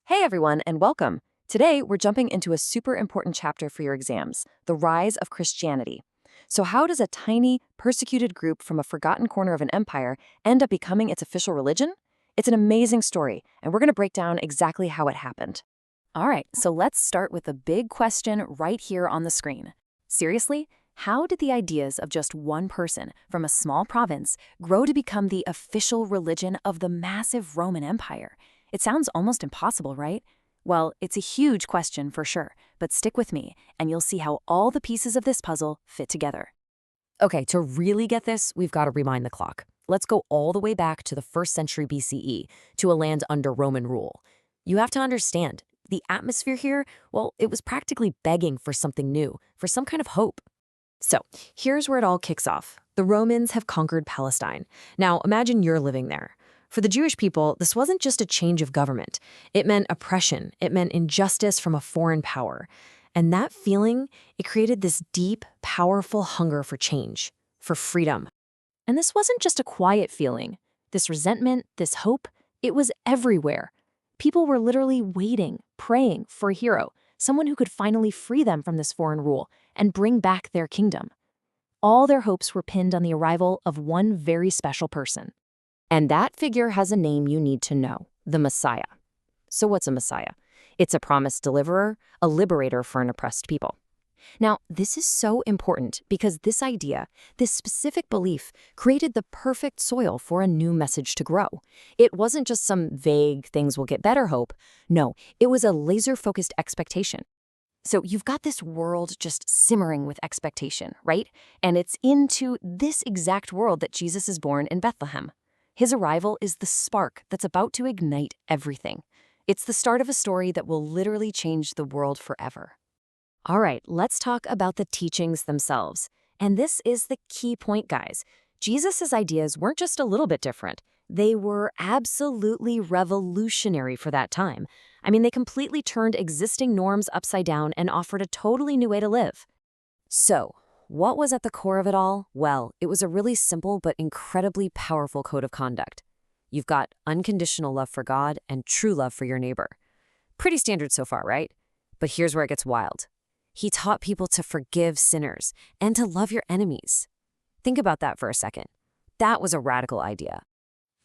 Hey everyone, and welcome. Today, we're jumping into a super important chapter for your exams, the rise of Christianity. So how does a tiny, persecuted group from a forgotten corner of an empire end up becoming its official religion? It's an amazing story, and we're going to break down exactly how it happened. All right, so let's start with the big question right here on the screen. Seriously, how did the ideas of just one person from a small province grow to become the official religion of the massive Roman Empire? It sounds almost impossible, right? Well, it's a huge question for sure, but stick with me and you'll see how all the pieces of this puzzle fit together. Okay, to really get this, we've got to rewind the clock. Let's go all the way back to the 1st century BCE, to a land under Roman rule. You have to understand, the atmosphere here, well, it was practically begging for something new, for some kind of hope. So, here's where it all kicks off. The Romans have conquered Palestine. Now, imagine you're living there. For the Jewish people, this wasn't just a change of government. It meant oppression. It meant injustice from a foreign power. And that feeling, it created this deep, powerful hunger for change, for freedom. And this wasn't just a quiet feeling. This resentment, this hope, it was everywhere. People were literally waiting, praying for a hero, someone who could finally free them from this foreign rule and bring back their kingdom. All their hopes were pinned on the arrival of one very special person. And that figure has a name you need to know, the Messiah. So what's a Messiah? It's a promised deliverer, a liberator for an oppressed people. Now, this is so important because this idea, this specific belief, created the perfect soil for a new message to grow. It wasn't just some vague things will get better hope. No, it was a laser-focused expectation. So you've got this world just simmering with expectation, right? And it's into this exact world that Jesus is born in Bethlehem. His arrival is the spark that's about to ignite everything. It's the start of a story that will literally change the world forever. All right, let's talk about the teachings themselves. And this is the key point, guys. Jesus' ideas weren't just a little bit different. They were absolutely revolutionary for that time. I mean, they completely turned existing norms upside down and offered a totally new way to live. So, what was at the core of it all? Well, it was a really simple but incredibly powerful code of conduct. You've got unconditional love for God and true love for your neighbor. Pretty standard so far, right? But here's where it gets wild. He taught people to forgive sinners and to love your enemies. Think about that for a second. That was a radical idea.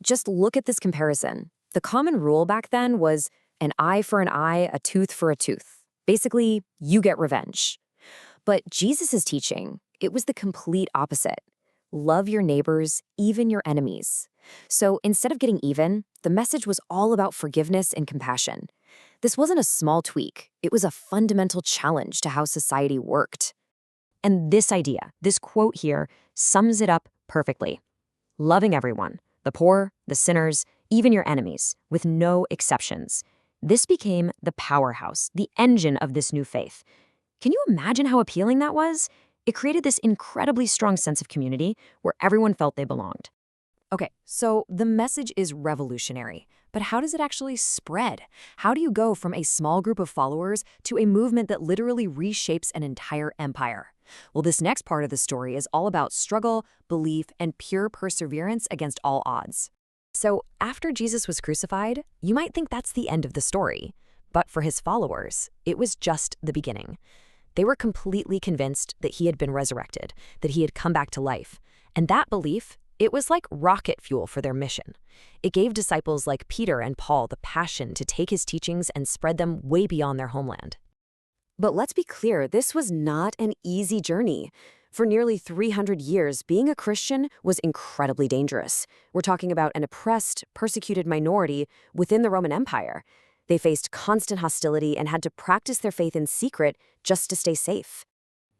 Just look at this comparison. The common rule back then was an eye for an eye, a tooth for a tooth. Basically, you get revenge. But Jesus' teaching, it was the complete opposite. Love your neighbors, even your enemies. So instead of getting even, the message was all about forgiveness and compassion. This wasn't a small tweak. It was a fundamental challenge to how society worked. And this idea, this quote here, sums it up perfectly. Loving everyone, the poor, the sinners, even your enemies, with no exceptions. This became the powerhouse, the engine of this new faith. Can you imagine how appealing that was? It created this incredibly strong sense of community where everyone felt they belonged. Okay, so the message is revolutionary, but how does it actually spread? How do you go from a small group of followers to a movement that literally reshapes an entire empire? Well, this next part of the story is all about struggle, belief, and pure perseverance against all odds. So after Jesus was crucified, you might think that's the end of the story. But for his followers, it was just the beginning. They were completely convinced that he had been resurrected, that he had come back to life. And that belief, it was like rocket fuel for their mission. It gave disciples like Peter and Paul the passion to take his teachings and spread them way beyond their homeland. But let's be clear, this was not an easy journey. For nearly 300 years, being a Christian was incredibly dangerous. We're talking about an oppressed, persecuted minority within the Roman Empire. They faced constant hostility and had to practice their faith in secret just to stay safe.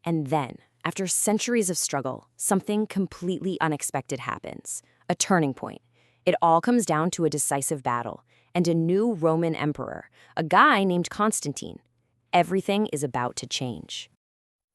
And then, after centuries of struggle, something completely unexpected happens. A turning point. It all comes down to a decisive battle and a new Roman emperor, a guy named Constantine. Everything is about to change.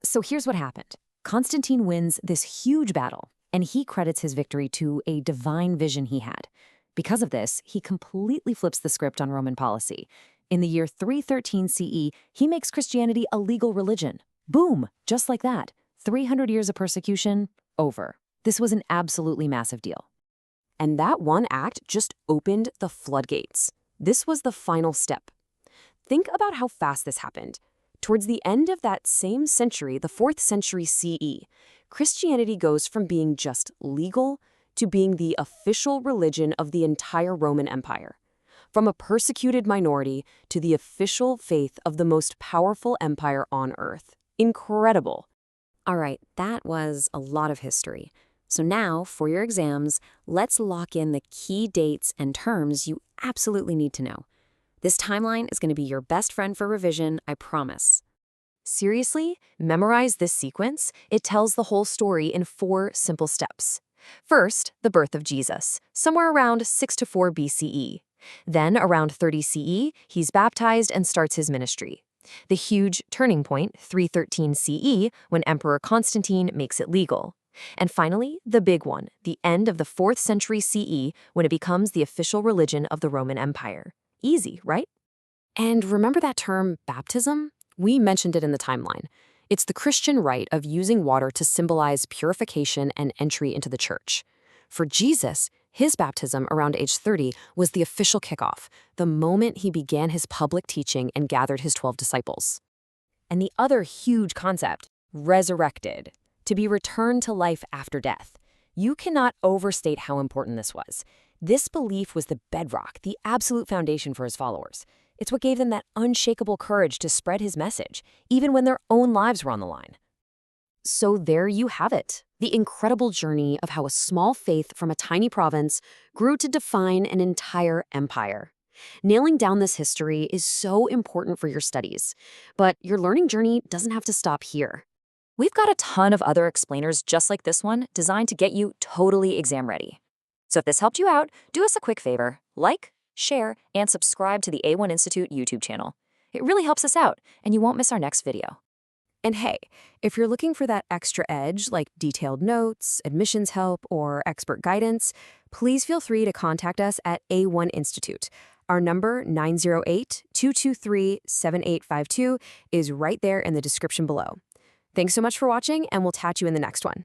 So here's what happened. Constantine wins this huge battle, and he credits his victory to a divine vision he had. Because of this, he completely flips the script on Roman policy. In the year 313 CE, he makes Christianity a legal religion. Boom! Just like that. 300 years of persecution, over. This was an absolutely massive deal. And that one act just opened the floodgates. This was the final step. think about how fast this happened. Towards the end of that same century, the 4th century CE, Christianity goes from being just legal to being the official religion of the entire Roman Empire. From a persecuted minority to the official faith of the most powerful empire on earth. Incredible. All right, that was a lot of history. So now, for your exams, let's lock in the key dates and terms you absolutely need to know. This timeline is going to be your best friend for revision, I promise. Seriously, memorize this sequence. It tells the whole story in 4 simple steps. First, the birth of Jesus, somewhere around 6 to 4 BCE. Then, around 30 CE, he's baptized and starts his ministry. The huge turning point, 313 CE, when Emperor Constantine makes it legal. And finally, the big one, the end of the 4th century CE, when it becomes the official religion of the Roman Empire. Easy, right? And remember that term, baptism? We mentioned it in the timeline. It's the Christian rite of using water to symbolize purification and entry into the church. For Jesus, his baptism around age 30 was the official kickoff, the moment he began his public teaching and gathered his 12 disciples. And the other huge concept, resurrected, to be returned to life after death. You cannot overstate how important this was. This belief was the bedrock, the absolute foundation for his followers. It's what gave them that unshakable courage to spread his message, even when their own lives were on the line. So there you have it, the incredible journey of how a small faith from a tiny province grew to define an entire empire. Nailing down this history is so important for your studies, but your learning journey doesn't have to stop here. We've got a ton of other explainers just like this one designed to get you totally exam ready. So if this helped you out, do us a quick favor, like, share, and subscribe to the A1 Institute YouTube channel. It really helps us out, and you won't miss our next video. And hey, if you're looking for that extra edge like detailed notes, admissions help, or expert guidance, please feel free to contact us at A1 Institute. Our number, 908-223-7852, is right there in the description below. Thanks so much for watching, and we'll catch you in the next one.